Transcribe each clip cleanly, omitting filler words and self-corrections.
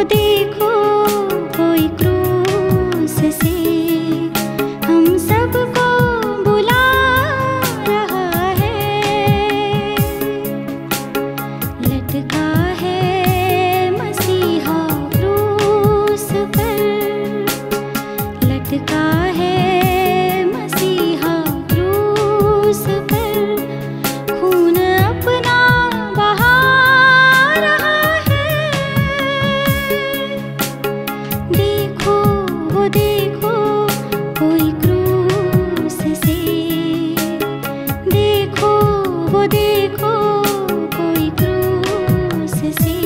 देखो कोई क्रूस से हम सबको बुला रहा है। लटका है मसीहा क्रूस पर, लटका है मसीहा क्रूस पर, खून अपना बहा रहा है। देखो वो देखो कोई क्रूस से, देखो वो देखो कोई क्रूस से।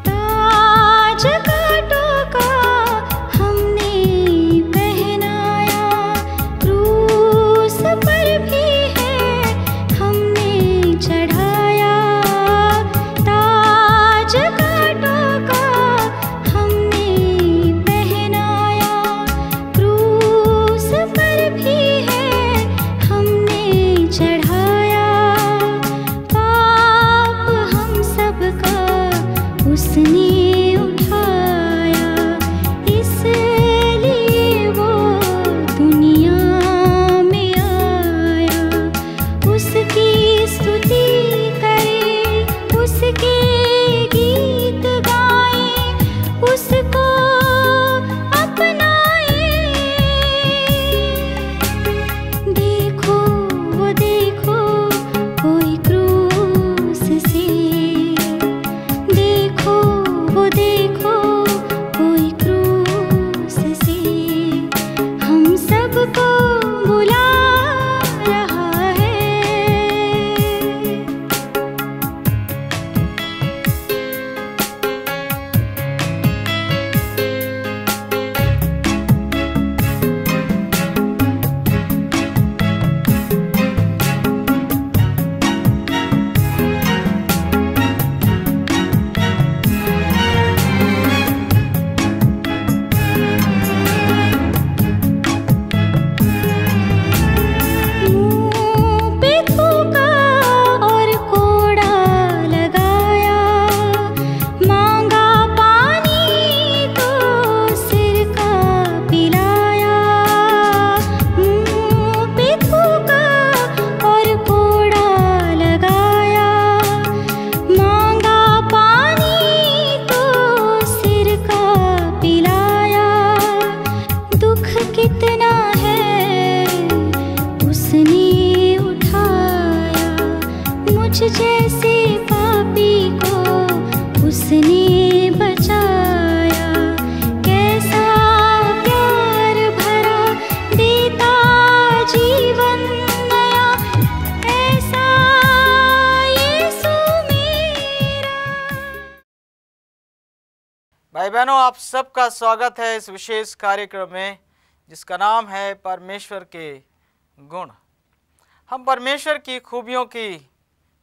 ताज कांटों का हमने पहनाया, क्रूस पर भी है हमने चढ़ाया। ताज कांटों का हमने पहनाया, क्रूस पर भी है हमने चढ़ाया। पाप हम सबका उसने उठाया, इसलिए वो दुनिया में आया। उसकी स्तुति करें, उसके गीत गाएं, उसको अपनाएं। देखो वो देखो कोई क्रूस से, देखो वो देखो कोई क्रूस से, हम सबको बुला रहा है। मुँह पे थूका और कोड़ा लगाया, मांगा पानी तो सिर का पिलाया। मुँह पे थूका और कोड़ा लगाया, मांगा पानी तो सिर का पिलाया। दुख कितना है उसने उठाया, मुझ जैसे पापी को उसने बचाया। कैसा प्यार भरा देता जीवन नया, ऐसा यीशु मेरा। भाई बहनों, आप सबका स्वागत है इस विशेष कार्यक्रम में जिसका नाम है परमेश्वर के गुण। हम परमेश्वर की खूबियों की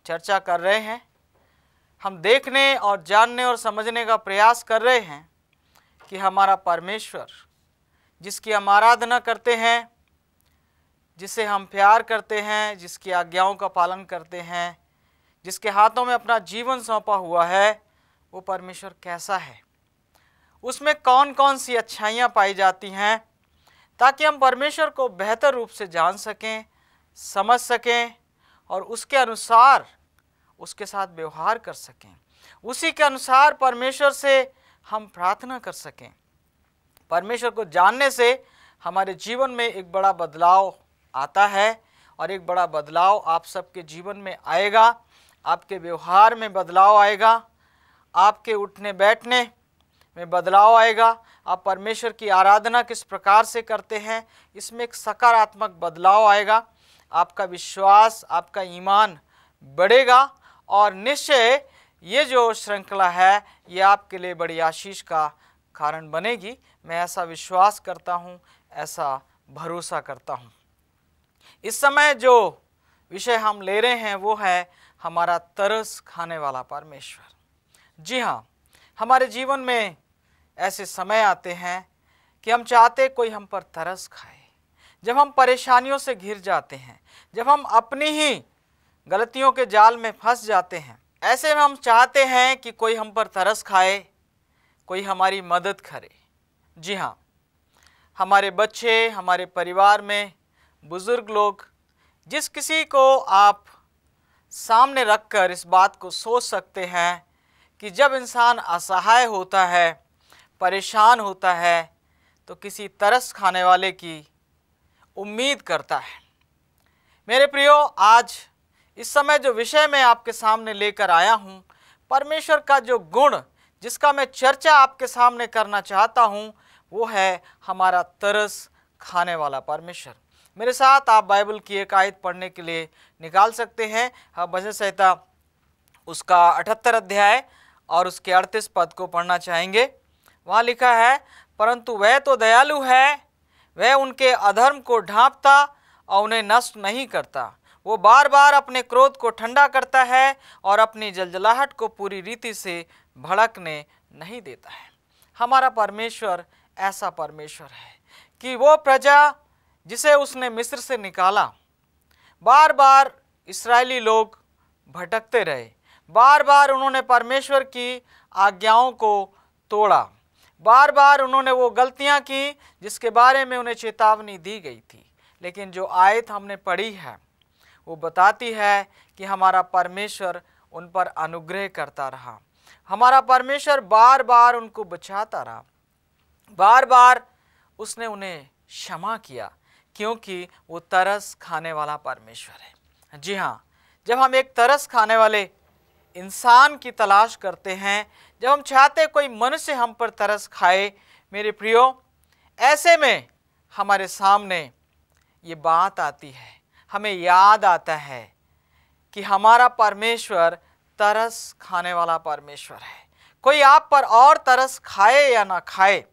चर्चा कर रहे हैं। हम देखने और जानने और समझने का प्रयास कर रहे हैं कि हमारा परमेश्वर, जिसकी हम आराधना करते हैं, जिसे हम प्यार करते हैं, जिसकी आज्ञाओं का पालन करते हैं, जिसके हाथों में अपना जीवन सौंपा हुआ है, वो परमेश्वर कैसा है, उसमें कौन कौन सी अच्छाइयाँ पाई जाती हैं, ताकि हम परमेश्वर को बेहतर रूप से जान सकें, समझ सकें और उसके अनुसार उसके साथ व्यवहार कर सकें। उसी के अनुसार परमेश्वर से हम प्रार्थना कर सकें। परमेश्वर को जानने से हमारे जीवन में एक बड़ा बदलाव आता है और एक बड़ा बदलाव आप सबके जीवन में आएगा। आपके व्यवहार में बदलाव आएगा, आपके उठने बैठने में बदलाव आएगा। आप परमेश्वर की आराधना किस प्रकार से करते हैं, इसमें एक सकारात्मक बदलाव आएगा। आपका विश्वास, आपका ईमान बढ़ेगा और निश्चय ये जो श्रृंखला है ये आपके लिए बड़ी आशीष का कारण बनेगी। मैं ऐसा विश्वास करता हूँ, ऐसा भरोसा करता हूँ। इस समय जो विषय हम ले रहे हैं वो है हमारा तरस खाने वाला परमेश्वर। जी हाँ, हमारे जीवन में ऐसे समय आते हैं कि हम चाहते कोई हम पर तरस खाए। जब हम परेशानियों से घिर जाते हैं, जब हम अपनी ही गलतियों के जाल में फंस जाते हैं, ऐसे में हम चाहते हैं कि कोई हम पर तरस खाए, कोई हमारी मदद करे। जी हाँ, हमारे बच्चे, हमारे परिवार में बुजुर्ग लोग, जिस किसी को आप सामने रखकर इस बात को सोच सकते हैं कि जब इंसान असहाय होता है, परेशान होता है, तो किसी तरस खाने वाले की उम्मीद करता है। मेरे प्रियो, आज इस समय जो विषय मैं आपके सामने लेकर आया हूँ, परमेश्वर का जो गुण जिसका मैं चर्चा आपके सामने करना चाहता हूँ, वो है हमारा तरस खाने वाला परमेश्वर। मेरे साथ आप बाइबल की एक आयत पढ़ने के लिए निकाल सकते हैं। हम भजन संहिता उसका 78 अध्याय और उसके 38 पद को पढ़ना चाहेंगे। वहाँ लिखा है, परंतु वह तो दयालु है, वह उनके अधर्म को ढांपता और उन्हें नष्ट नहीं करता। वो बार बार अपने क्रोध को ठंडा करता है और अपनी जलजलाहट को पूरी रीति से भड़कने नहीं देता है। हमारा परमेश्वर ऐसा परमेश्वर है कि वो प्रजा जिसे उसने मिस्र से निकाला, बार बार इस्राएली लोग भटकते रहे, बार बार उन्होंने परमेश्वर की आज्ञाओं को तोड़ा, बार बार उन्होंने वो गलतियां की जिसके बारे में उन्हें चेतावनी दी गई थी। लेकिन जो आयत हमने पढ़ी है वो बताती है कि हमारा परमेश्वर उन पर अनुग्रह करता रहा। हमारा परमेश्वर बार बार उनको बचाता रहा, बार बार उसने उन्हें क्षमा किया, क्योंकि वो तरस खाने वाला परमेश्वर है। जी हाँ, जब हम एक तरस खाने वाले इंसान की तलाश करते हैं, जब हम चाहते कोई मनुष्य हम पर तरस खाए, मेरे प्रियो, ऐसे में हमारे सामने ये बात आती है, हमें याद आता है कि हमारा परमेश्वर तरस खाने वाला परमेश्वर है। कोई आप पर और तरस खाए या ना खाए,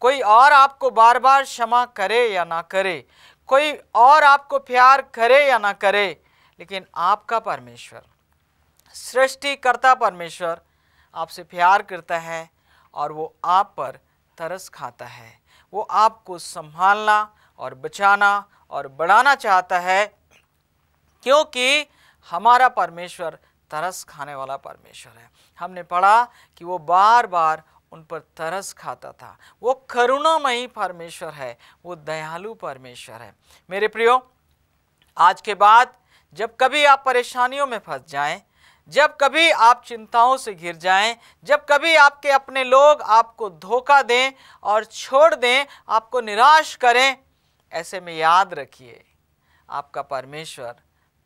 कोई और आपको बार बार क्षमा करे या ना करे, कोई और आपको प्यार करे या ना करे, लेकिन आपका परमेश्वर, सृष्टिकर्ता परमेश्वर आपसे प्यार करता है और वो आप पर तरस खाता है। वो आपको संभालना और बचाना और बढ़ाना चाहता है, क्योंकि हमारा परमेश्वर तरस खाने वाला परमेश्वर है। हमने पढ़ा कि वो बार बार उन पर तरस खाता था। वो करुणामयी परमेश्वर है, वो दयालु परमेश्वर है। मेरे प्रियो, आज के बाद जब कभी आप परेशानियों में फंस जाएं, जब कभी आप चिंताओं से घिर जाएं, जब कभी आपके अपने लोग आपको धोखा दें और छोड़ दें, आपको निराश करें, ऐसे में याद रखिए, आपका परमेश्वर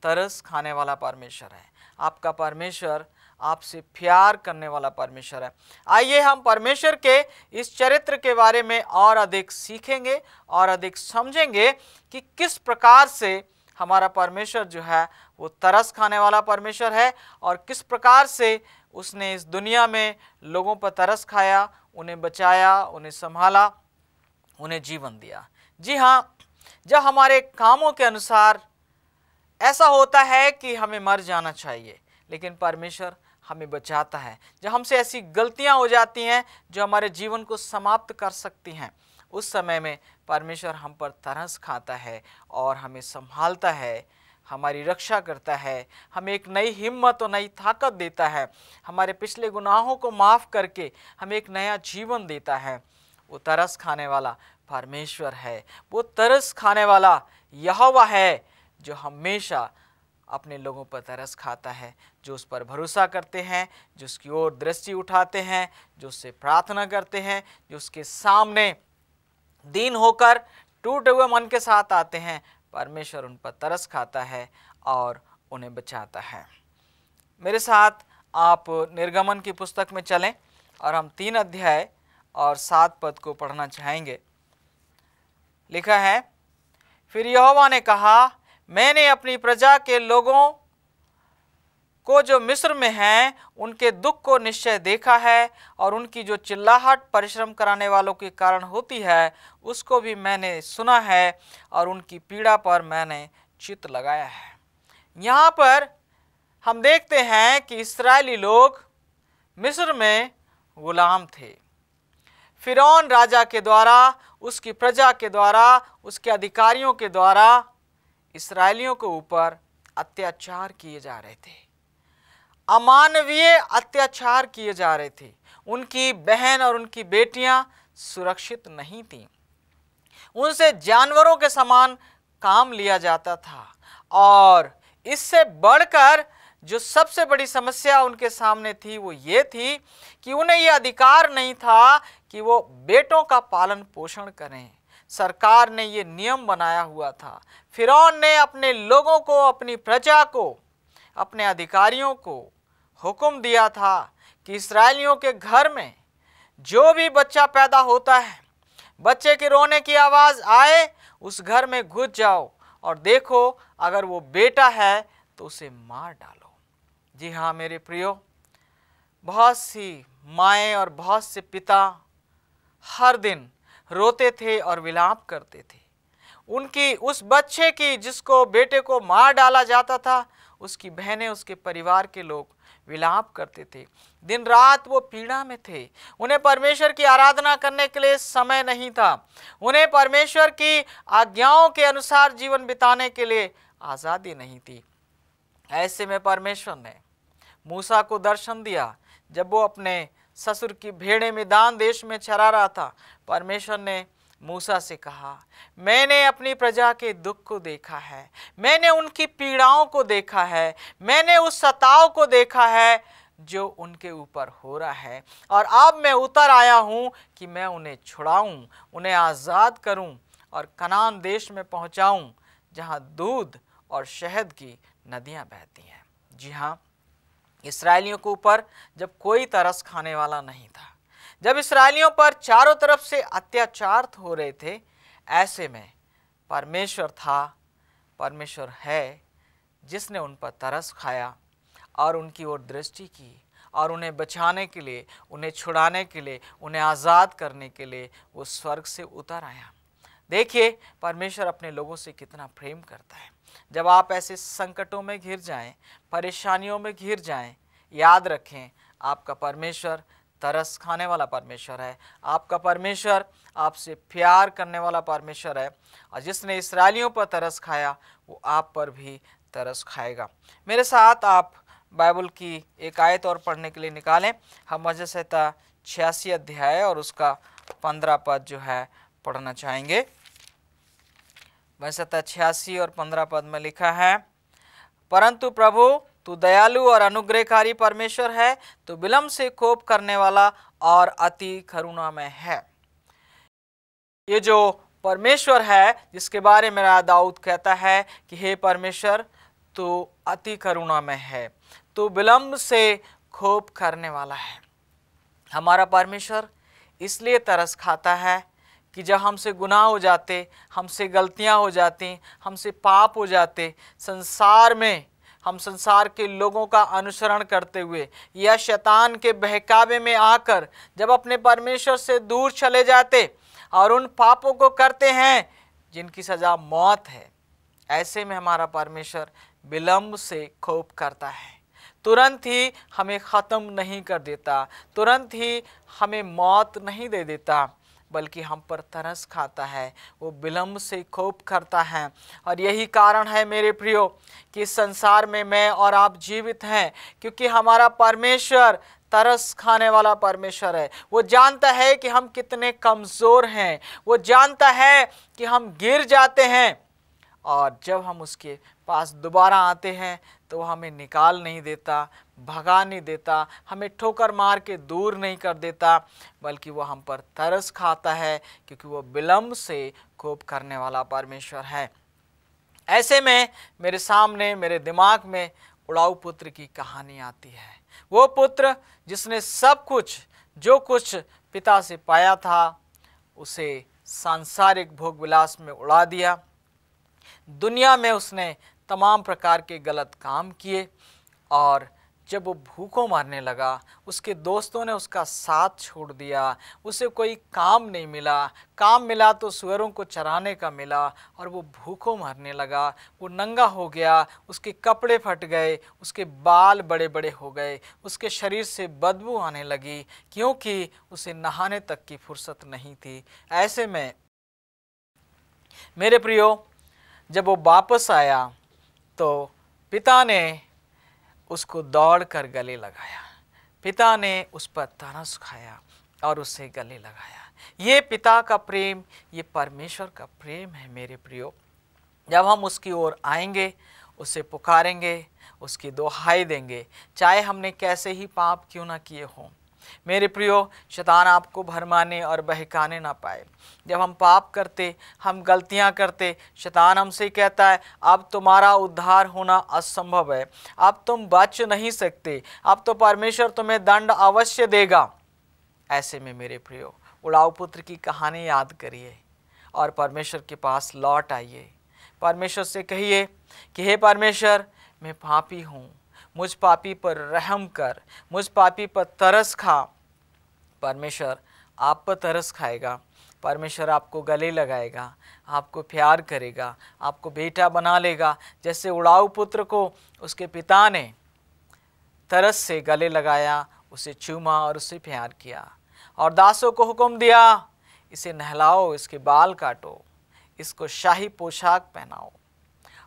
तरस खाने वाला परमेश्वर है। आपका परमेश्वर आपसे प्यार करने वाला परमेश्वर है। आइए हम परमेश्वर के इस चरित्र के बारे में और अधिक सीखेंगे और अधिक समझेंगे कि किस प्रकार से हमारा परमेश्वर जो है वो तरस खाने वाला परमेश्वर है और किस प्रकार से उसने इस दुनिया में लोगों पर तरस खाया, उन्हें बचाया, उन्हें संभाला, उन्हें जीवन दिया। जी हाँ, जब हमारे कामों के अनुसार ऐसा होता है कि हमें मर जाना चाहिए, लेकिन परमेश्वर हमें बचाता है। जब हमसे ऐसी गलतियां हो जाती हैं जो हमारे जीवन को समाप्त कर सकती हैं, उस समय में परमेश्वर हम पर तरस खाता है और हमें संभालता है, हमारी रक्षा करता है, हमें एक नई हिम्मत और नई ताकत देता है, हमारे पिछले गुनाहों को माफ़ करके हमें एक नया जीवन देता है। वो तरस खाने वाला परमेश्वर है, वो तरस खाने वाला यहोवा है जो हमेशा अपने लोगों पर तरस खाता है, जो उस पर भरोसा करते हैं, जो उसकी ओर दृष्टि उठाते हैं, जो उससे प्रार्थना करते हैं, जो उसके सामने दीन होकर टूटे हुए मन के साथ आते हैं। परमेश्वर उन पर तरस खाता है और उन्हें बचाता है। मेरे साथ आप निर्गमन की पुस्तक में चलें और हम 3 अध्याय और 7 पद को पढ़ना चाहेंगे। लिखा है, फिर यहोवा ने कहा, मैंने अपनी प्रजा के लोगों को जो मिस्र में हैं उनके दुख को निश्चय देखा है, और उनकी जो चिल्लाहट परिश्रम कराने वालों के कारण होती है उसको भी मैंने सुना है, और उनकी पीड़ा पर मैंने चित्त लगाया है। यहाँ पर हम देखते हैं कि इस्राएली लोग मिस्र में गुलाम थे। फिरौन राजा के द्वारा, उसकी प्रजा के द्वारा, उसके अधिकारियों के द्वारा इस्राएलियों के ऊपर अत्याचार किए जा रहे थे, अमानवीय अत्याचार किए जा रहे थे। उनकी बहन और उनकी बेटियां सुरक्षित नहीं थीं, उनसे जानवरों के समान काम लिया जाता था, और इससे बढ़कर जो सबसे बड़ी समस्या उनके सामने थी वो ये थी कि उन्हें ये अधिकार नहीं था कि वो बेटों का पालन पोषण करें। सरकार ने ये नियम बनाया हुआ था। फिरौन ने अपने लोगों को, अपनी प्रजा को, अपने अधिकारियों को हुक्म दिया था कि इस्राएलियों के घर में जो भी बच्चा पैदा होता है, बच्चे के रोने की आवाज़ आए, उस घर में घुस जाओ और देखो, अगर वो बेटा है तो उसे मार डालो। जी हाँ मेरे प्रियो, बहुत सी माएँ और बहुत से पिता हर दिन रोते थे और विलाप करते थे। उनकी उस बच्चे की, जिसको बेटे को मार डाला जाता था, उसकी बहनें, उसके परिवार के लोग विलाप करते थे। दिन रात वो पीड़ा में थे। उन्हें परमेश्वर की आराधना करने के लिए समय नहीं था। उन्हें परमेश्वर की आज्ञाओं के अनुसार जीवन बिताने के लिए आज़ादी नहीं थी। ऐसे में परमेश्वर ने मूसा को दर्शन दिया। जब वो अपने ससुर की भेड़ें मैदान देश में चरा रहा था, परमेश्वर ने मूसा से कहा, मैंने अपनी प्रजा के दुख को देखा है, मैंने उनकी पीड़ाओं को देखा है, मैंने उस सताव को देखा है जो उनके ऊपर हो रहा है, और अब मैं उतर आया हूँ कि मैं उन्हें छुड़ाऊँ, उन्हें आज़ाद करूँ और कनान देश में पहुँचाऊँ, जहाँ दूध और शहद की नदियाँ बहती हैं। जी हाँ, इस्राएलियों के ऊपर जब कोई तरस खाने वाला नहीं था, जब इस्राएलियों पर चारों तरफ से अत्याचार हो रहे थे, ऐसे में परमेश्वर था, परमेश्वर है, जिसने उन पर तरस खाया और उनकी ओर दृष्टि की, और उन्हें बचाने के लिए, उन्हें छुड़ाने के लिए, उन्हें आज़ाद करने के लिए वो स्वर्ग से उतर आया। देखिए परमेश्वर अपने लोगों से कितना प्रेम करता है। जब आप ऐसे संकटों में घिर जाएं, परेशानियों में घिर जाएं, याद रखें आपका परमेश्वर तरस खाने वाला परमेश्वर है। आपका परमेश्वर आपसे प्यार करने वाला परमेश्वर है, और जिसने इस्राएलियों पर तरस खाया वो आप पर भी तरस खाएगा। मेरे साथ आप बाइबल की एक आयत और पढ़ने के लिए निकालें। हम मज़े संहिता 86 अध्याय और उसका 15 पद जो है पढ़ना चाहेंगे। संहिता 86 और 15 पद में लिखा है, परंतु प्रभु तू दयालु और अनुग्रहकारी परमेश्वर है, तू विलम्ब से कोप करने वाला और अति करुणामय है। ये जो परमेश्वर है जिसके बारे में राजा दाऊद कहता है कि हे परमेश्वर तू अति करुणामय है, तू विलम्ब से कोप करने वाला है। हमारा परमेश्वर इसलिए तरस खाता है कि जब हमसे गुनाह हो जाते, हमसे गलतियां हो जाती, हमसे पाप हो जाते, संसार में हम संसार के लोगों का अनुसरण करते हुए या शैतान के बहकावे में आकर जब अपने परमेश्वर से दूर चले जाते और उन पापों को करते हैं जिनकी सज़ा मौत है, ऐसे में हमारा परमेश्वर विलम्ब से कोप करता है। तुरंत ही हमें ख़त्म नहीं कर देता, तुरंत ही हमें मौत नहीं दे देता, बल्कि हम पर तरस खाता है, वो विलम्ब से कोप करता है। और यही कारण है मेरे प्रियो कि इस संसार में मैं और आप जीवित हैं, क्योंकि हमारा परमेश्वर तरस खाने वाला परमेश्वर है। वो जानता है कि हम कितने कमज़ोर हैं, वो जानता है कि हम गिर जाते हैं, और जब हम उसके पास दोबारा आते हैं तो हमें निकाल नहीं देता, भगा नहीं देता, हमें ठोकर मार के दूर नहीं कर देता, बल्कि वो हम पर तरस खाता है, क्योंकि वो विलम्ब से कोप करने वाला परमेश्वर है। ऐसे में मेरे सामने, मेरे दिमाग में उड़ाऊ पुत्र की कहानी आती है। वो पुत्र जिसने सब कुछ, जो कुछ पिता से पाया था, उसे सांसारिक भोग विलास में उड़ा दिया। दुनिया में उसने तमाम प्रकार के गलत काम किए और जब वो भूखों मरने लगा, उसके दोस्तों ने उसका साथ छोड़ दिया, उसे कोई काम नहीं मिला, काम मिला तो सुअरों को चराने का मिला, और वो भूखों मरने लगा। वो नंगा हो गया, उसके कपड़े फट गए, उसके बाल बड़े बड़े हो गए, उसके शरीर से बदबू आने लगी, क्योंकि उसे नहाने तक की फुर्सत नहीं थी। ऐसे में मेरे प्रियो, जब वो वापस आया तो पिता ने उसको दौड़कर गले लगाया, पिता ने उस पर तरस खाया और उसे गले लगाया। ये पिता का प्रेम, ये परमेश्वर का प्रेम है मेरे प्रियो। जब हम उसकी ओर आएंगे, उसे पुकारेंगे, उसकी दुहाई देंगे, चाहे हमने कैसे ही पाप क्यों ना किए हों। मेरे प्रियो, शैतान आपको भरमाने और बहकाने ना पाए। जब हम पाप करते, हम गलतियां करते, शैतान हमसे कहता है अब तुम्हारा उद्धार होना असंभव है, अब तुम बच नहीं सकते, अब तो परमेश्वर तुम्हें दंड अवश्य देगा। ऐसे में मेरे प्रियो, उड़ाऊ पुत्र की कहानी याद करिए और परमेश्वर के पास लौट आइए। परमेश्वर से कहिए कि हे परमेश्वर, मैं पापी हूँ, मुझ पापी पर रहम कर, मुझ पापी पर तरस खा। परमेश्वर आप पर तरस खाएगा, परमेश्वर आपको गले लगाएगा, आपको प्यार करेगा, आपको बेटा बना लेगा। जैसे उड़ाऊ पुत्र को उसके पिता ने तरस से गले लगाया, उसे चूमा और उसे प्यार किया, और दासों को हुक्म दिया, इसे नहलाओ, इसके बाल काटो, इसको शाही पोशाक पहनाओ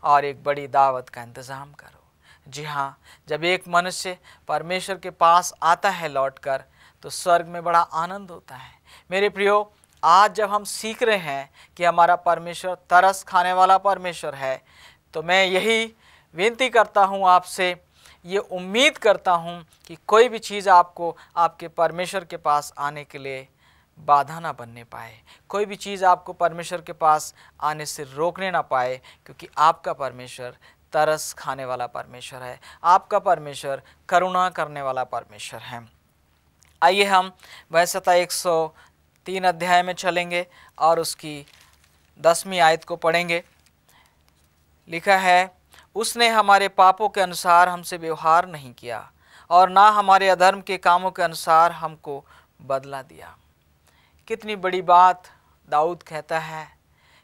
और एक बड़ी दावत का इंतज़ाम करो। जी हाँ, जब एक मनुष्य परमेश्वर के पास आता है लौटकर, तो स्वर्ग में बड़ा आनंद होता है। मेरे प्रियो, आज जब हम सीख रहे हैं कि हमारा परमेश्वर तरस खाने वाला परमेश्वर है, तो मैं यही विनती करता हूँ आपसे, ये उम्मीद करता हूँ कि कोई भी चीज़ आपको आपके परमेश्वर के पास आने के लिए बाधा ना बनने पाए, कोई भी चीज़ आपको परमेश्वर के पास आने से रोकने ना पाए, क्योंकि आपका परमेश्वर तरस खाने वाला परमेश्वर है, आपका परमेश्वर करुणा करने वाला परमेश्वर है। आइए हम वैसता 103 अध्याय में चलेंगे और उसकी 10वीं आयत को पढ़ेंगे। लिखा है, उसने हमारे पापों के अनुसार हमसे व्यवहार नहीं किया और ना हमारे अधर्म के कामों के अनुसार हमको बदला दिया। कितनी बड़ी बात दाऊद कहता है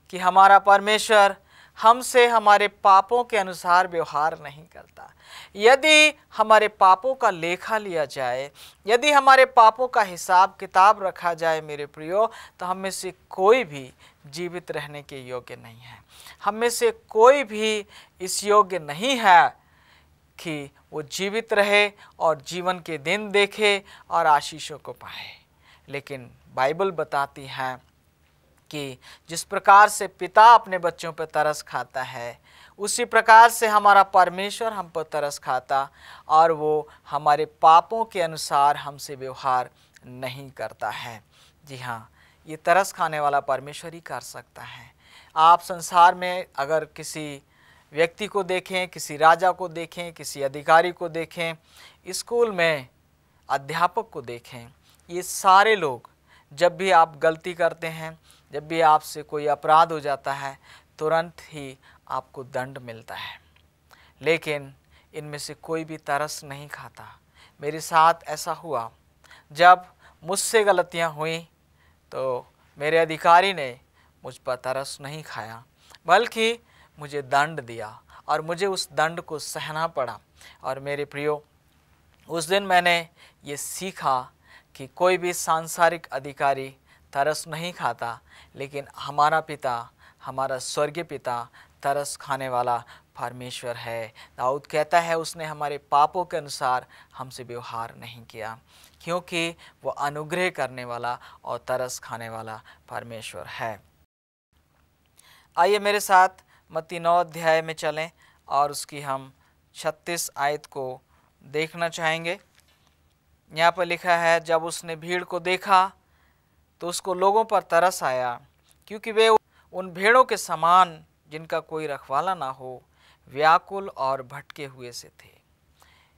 कि हमारा परमेश्वर हमसे हमारे पापों के अनुसार व्यवहार नहीं करता। यदि हमारे पापों का लेखा लिया जाए, यदि हमारे पापों का हिसाब किताब रखा जाए मेरे प्रियो, तो हम में से कोई भी जीवित रहने के योग्य नहीं है। हम में से कोई भी इस योग्य नहीं है कि वो जीवित रहे और जीवन के दिन देखे और आशीषों को पाए। लेकिन बाइबल बताती है कि जिस प्रकार से पिता अपने बच्चों पर तरस खाता है, उसी प्रकार से हमारा परमेश्वर हम पर तरस खाता, और वो हमारे पापों के अनुसार हमसे व्यवहार नहीं करता है। जी हाँ, ये तरस खाने वाला परमेश्वर ही कर सकता है। आप संसार में अगर किसी व्यक्ति को देखें, किसी राजा को देखें, किसी अधिकारी को देखें, स्कूल में अध्यापक को देखें, ये सारे लोग जब भी आप गलती करते हैं, जब भी आपसे कोई अपराध हो जाता है, तुरंत ही आपको दंड मिलता है। लेकिन इनमें से कोई भी तरस नहीं खाता। मेरे साथ ऐसा हुआ, जब मुझसे गलतियां हुई तो मेरे अधिकारी ने मुझ पर तरस नहीं खाया, बल्कि मुझे दंड दिया और मुझे उस दंड को सहना पड़ा। और मेरे प्रियो, उस दिन मैंने ये सीखा कि कोई भी सांसारिक अधिकारी तरस नहीं खाता, लेकिन हमारा पिता, हमारा स्वर्गीय पिता तरस खाने वाला परमेश्वर है। दाऊद कहता है, उसने हमारे पापों के अनुसार हमसे व्यवहार नहीं किया, क्योंकि वो अनुग्रह करने वाला और तरस खाने वाला परमेश्वर है। आइए मेरे साथ मत्ती 9 अध्याय में चलें और उसकी हम 36 आयत को देखना चाहेंगे। यहाँ पर लिखा है, जब उसने भीड़ को देखा तो उसको लोगों पर तरस आया, क्योंकि वे उन भेड़ों के समान जिनका कोई रखवाला ना हो, व्याकुल और भटके हुए से थे।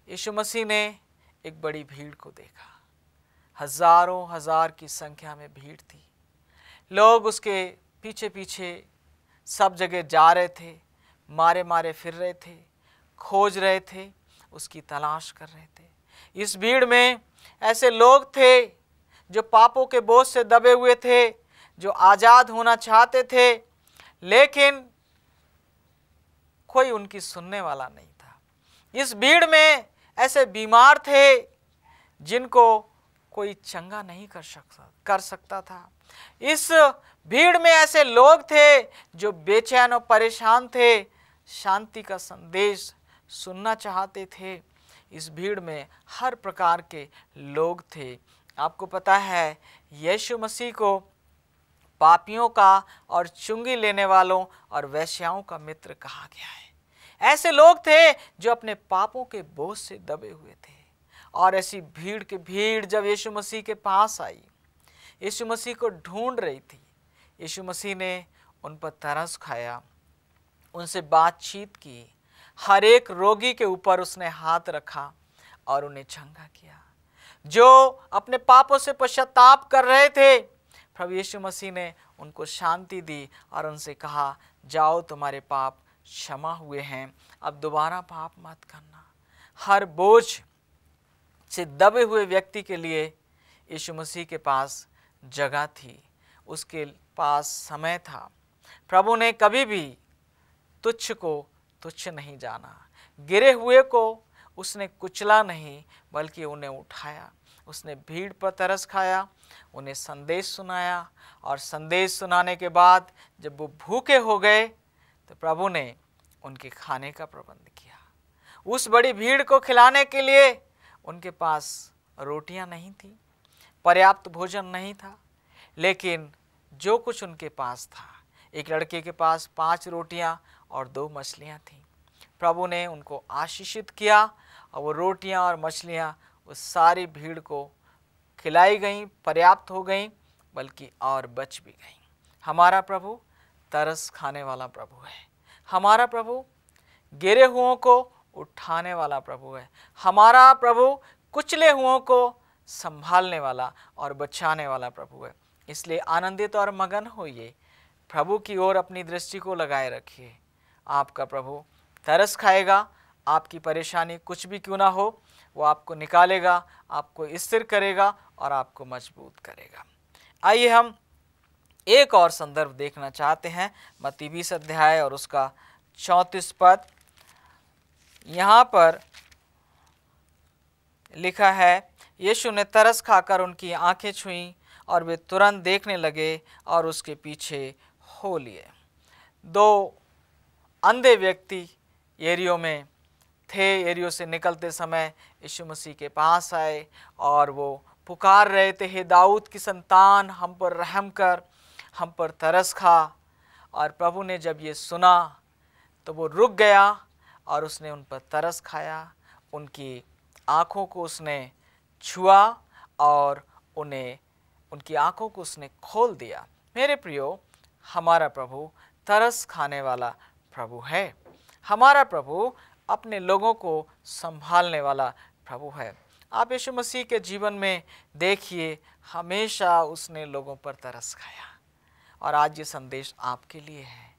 यीशु मसीह ने एक बड़ी भीड़ को देखा, हजारों हजार की संख्या में भीड़ थी। लोग उसके पीछे पीछे सब जगह जा रहे थे, मारे मारे फिर रहे थे, खोज रहे थे, उसकी तलाश कर रहे थे। इस भीड़ में ऐसे लोग थे जो पापों के बोझ से दबे हुए थे, जो आज़ाद होना चाहते थे, लेकिन कोई उनकी सुनने वाला नहीं था। इस भीड़ में ऐसे बीमार थे जिनको कोई चंगा नहीं कर सकता था। इस भीड़ में ऐसे लोग थे जो बेचैन और परेशान थे, शांति का संदेश सुनना चाहते थे। इस भीड़ में हर प्रकार के लोग थे। आपको पता है, यीशु मसीह को पापियों का और चुंगी लेने वालों और वेश्याओं का मित्र कहा गया है। ऐसे लोग थे जो अपने पापों के बोझ से दबे हुए थे। और ऐसी भीड़ की भीड़ जब यीशु मसीह के पास आई, यीशु मसीह को ढूंढ रही थी, यीशु मसीह ने उन पर तरस खाया, उनसे बातचीत की, हर एक रोगी के ऊपर उसने हाथ रखा और उन्हें चंगा किया। जो अपने पापों से पश्चाताप कर रहे थे, प्रभु यीशु मसीह ने उनको शांति दी और उनसे कहा, जाओ तुम्हारे पाप क्षमा हुए हैं, अब दोबारा पाप मत करना। हर बोझ से दबे हुए व्यक्ति के लिए यीशु मसीह के पास जगह थी, उसके पास समय था। प्रभु ने कभी भी तुच्छ को तुच्छ नहीं जाना, गिरे हुए को उसने कुचला नहीं, बल्कि उन्हें उठाया। उसने भीड़ पर तरस खाया, उन्हें संदेश सुनाया, और संदेश सुनाने के बाद जब वो भूखे हो गए तो प्रभु ने उनके खाने का प्रबंध किया। उस बड़ी भीड़ को खिलाने के लिए उनके पास रोटियां नहीं थी, पर्याप्त भोजन नहीं था, लेकिन जो कुछ उनके पास था, एक लड़के के पास 5 रोटियां और 2 मछलियां थीं। प्रभु ने उनको आशीषित किया और वो रोटियां और मछलियां उस सारी भीड़ को खिलाई गईं, पर्याप्त हो गईं, बल्कि और बच भी गईं। हमारा प्रभु तरस खाने वाला प्रभु है। हमारा प्रभु गिरे हुओं को उठाने वाला प्रभु है। हमारा प्रभु कुचले हुओं को संभालने वाला और बचाने वाला प्रभु है। इसलिए आनंदित और मगन होइए, प्रभु की ओर अपनी दृष्टि को लगाए रखिए। आपका प्रभु तरस खाएगा। आपकी परेशानी कुछ भी क्यों ना हो, वो आपको निकालेगा, आपको स्थिर करेगा और आपको मजबूत करेगा। आइए हम एक और संदर्भ देखना चाहते हैं, मत्ती 20 अध्याय और उसका 34 पद। यहाँ पर लिखा है, यीशु ने तरस खाकर उनकी आंखें छुईं और वे तुरंत देखने लगे और उसके पीछे हो लिए। 2 अंधे व्यक्ति यरीहो में थे। यरीहो से निकलते समय यीशु मसीह के पास आए और वो पुकार रहे थे, हे दाऊद की संतान, हम पर रहम कर, हम पर तरस खा। और प्रभु ने जब ये सुना तो वो रुक गया और उसने उन पर तरस खाया, उनकी आँखों को उसने छुआ और उनकी आँखों को उसने खोल दिया। मेरे प्रियो, हमारा प्रभु तरस खाने वाला प्रभु है। हमारा प्रभु अपने लोगों को संभालने वाला प्रभु है। आप यीशु मसीह के जीवन में देखिए, हमेशा उसने लोगों पर तरस खाया। और आज ये संदेश आपके लिए है,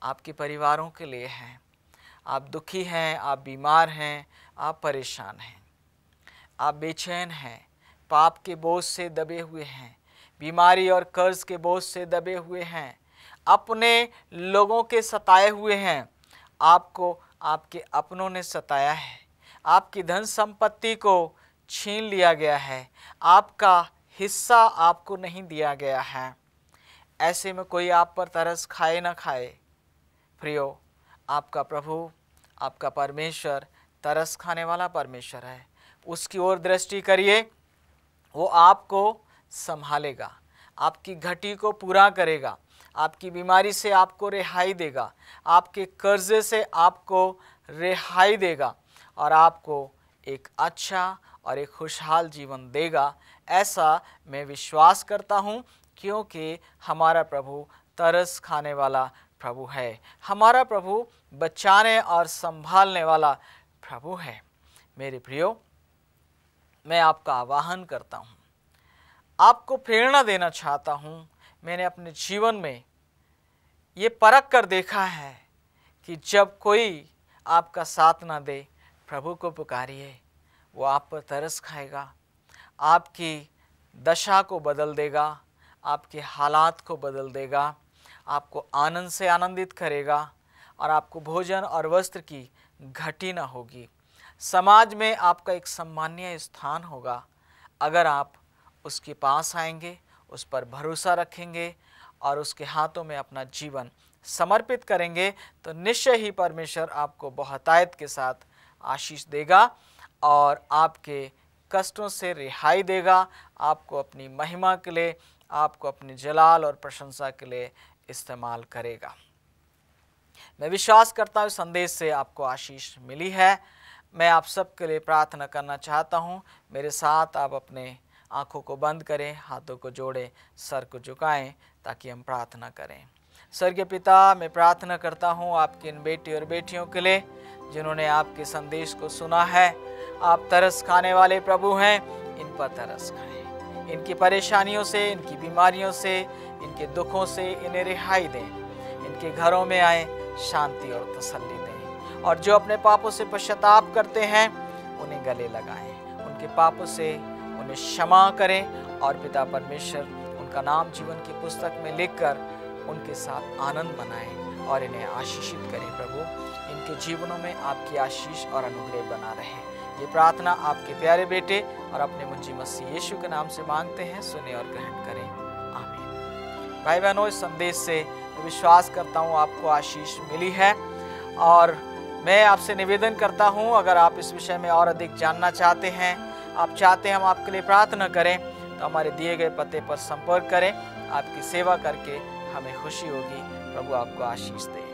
आपके परिवारों के लिए है। आप दुखी हैं, आप बीमार हैं, आप परेशान हैं, आप बेचैन हैं, पाप के बोझ से दबे हुए हैं, बीमारी और कर्ज के बोझ से दबे हुए हैं, अपने लोगों के सताए हुए हैं, आपको आपके अपनों ने सताया है, आपकी धन संपत्ति को छीन लिया गया है, आपका हिस्सा आपको नहीं दिया गया है। ऐसे में कोई आप पर तरस खाए ना खाए, प्रियो, आपका प्रभु, आपका परमेश्वर तरस खाने वाला परमेश्वर है। उसकी ओर दृष्टि करिए, वो आपको संभालेगा, आपकी घटी को पूरा करेगा, आपकी बीमारी से आपको रिहाई देगा, आपके कर्जे से आपको रिहाई देगा और आपको एक अच्छा और एक खुशहाल जीवन देगा। ऐसा मैं विश्वास करता हूँ, क्योंकि हमारा प्रभु तरस खाने वाला प्रभु है। हमारा प्रभु बचाने और संभालने वाला प्रभु है। मेरे प्रियो, मैं आपका आह्वान करता हूँ, आपको प्रेरणा देना चाहता हूँ। मैंने अपने जीवन में ये परख कर देखा है कि जब कोई आपका साथ ना दे, प्रभु को पुकारिए, वो आप पर तरस खाएगा, आपकी दशा को बदल देगा, आपके हालात को बदल देगा, आपको आनंद से आनंदित करेगा और आपको भोजन और वस्त्र की घटी न होगी। समाज में आपका एक सम्मानीय स्थान होगा अगर आप उसके पास आएंगे, उस पर भरोसा रखेंगे और उसके हाथों में अपना जीवन समर्पित करेंगे, तो निश्चय ही परमेश्वर आपको बहुतायत के साथ आशीष देगा और आपके कष्टों से रिहाई देगा, आपको अपनी महिमा के लिए, आपको अपनी जलाल और प्रशंसा के लिए इस्तेमाल करेगा। मैं विश्वास करता हूँ संदेश से आपको आशीष मिली है। मैं आप सबके लिए प्रार्थना करना चाहता हूँ। मेरे साथ आप अपने आँखों को बंद करें, हाथों को जोड़ें, सर को झुकाएं ताकि हम प्रार्थना करें। स्वर्गीय पिता, मैं प्रार्थना करता हूँ आपके इन बेटे और बेटियों के लिए जिन्होंने आपके संदेश को सुना है। आप तरस खाने वाले प्रभु हैं, इन पर तरस खाएं। इनकी परेशानियों से, इनकी बीमारियों से, इनके दुखों से इन्हें रिहाई दें। इनके घरों में आए, शांति और तसल्ली दें और जो अपने पापों से पश्चाताप करते हैं उन्हें गले लगाएं। उनके पापों से उन्हें क्षमा करें और पिता परमेश्वर उनका नाम जीवन की पुस्तक में लिखकर उनके साथ आनंद मनाएं और इन्हें आशीषित करें। प्रभु, इनके जीवनों में आपकी आशीष और अनुग्रह बना रहे। ये प्रार्थना आपके प्यारे बेटे और अपने मुंजी मसीह यीशु के नाम से मांगते हैं, सुने और ग्रहण करें, आमीन। भाई बहनों, इस संदेश से विश्वास करता हूँ आपको आशीष मिली है और मैं आपसे निवेदन करता हूँ, अगर आप इस विषय में और अधिक जानना चाहते हैं, आप चाहते हैं हम आपके लिए प्रार्थना करें, तो हमारे दिए गए पते पर संपर्क करें। आपकी सेवा करके हमें खुशी होगी। प्रभु आपको आशीष दे।